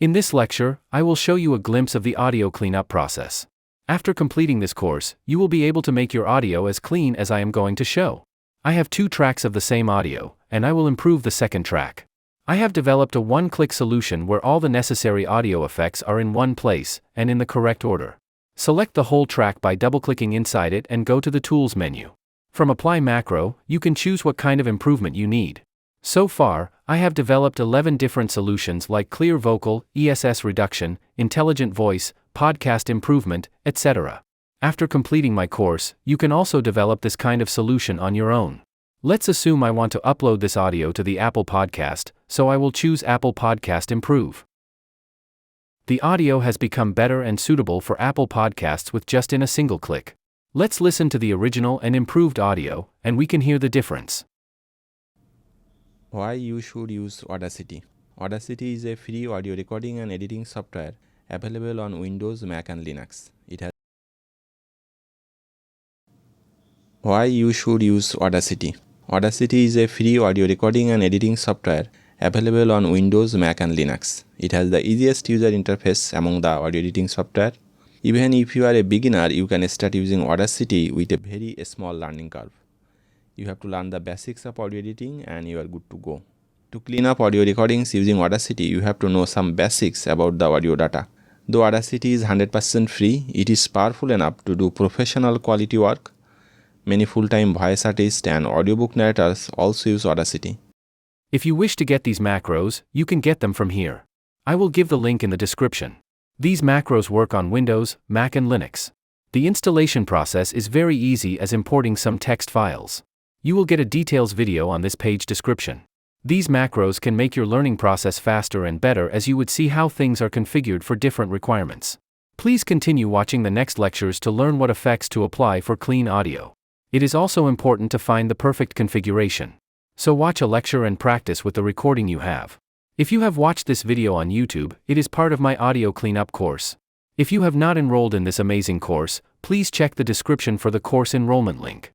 In this lecture, I will show you a glimpse of the audio cleanup process. After completing this course, you will be able to make your audio as clean as I am going to show. I have 2 tracks of the same audio, and I will improve the second track. I have developed a one-click solution where all the necessary audio effects are in one place, and in the correct order. Select the whole track by double-clicking inside it and go to the Tools menu. From Apply Macro, you can choose what kind of improvement you need. So far, I have developed 11 different solutions like Clear Vocal, ESS Reduction, Intelligent Voice, Podcast Improvement, etc. After completing my course, you can also develop this kind of solution on your own. Let's assume I want to upload this audio to the Apple Podcast, so I will choose Apple Podcast Improve. The audio has become better and suitable for Apple Podcasts with just in a single click. Let's listen to the original and improved audio, and we can hear the difference. Why you should use Audacity? Audacity is a free audio recording and editing software available on Windows, Mac and Linux. Why you should use Audacity? Audacity is a free audio recording and editing software available on Windows, Mac and Linux. It has the easiest user interface among the audio editing software. Even if you are a beginner, you can start using Audacity with a very small learning curve. You have to learn the basics of audio editing and you are good to go. To clean up audio recordings using Audacity, you have to know some basics about the audio data. Though Audacity is 100% free, it is powerful enough to do professional quality work. Many full-time voice artists and audiobook narrators also use Audacity. If you wish to get these macros, you can get them from here. I will give the link in the description. These macros work on Windows, Mac and Linux. The installation process is very easy as importing some text files. You will get a details video on this page description. These macros can make your learning process faster and better as you would see how things are configured for different requirements. Please continue watching the next lectures to learn what effects to apply for clean audio. It is also important to find the perfect configuration. So watch a lecture and practice with the recording you have. If you have watched this video on YouTube, it is part of my audio cleanup course. If you have not enrolled in this amazing course, please check the description for the course enrollment link.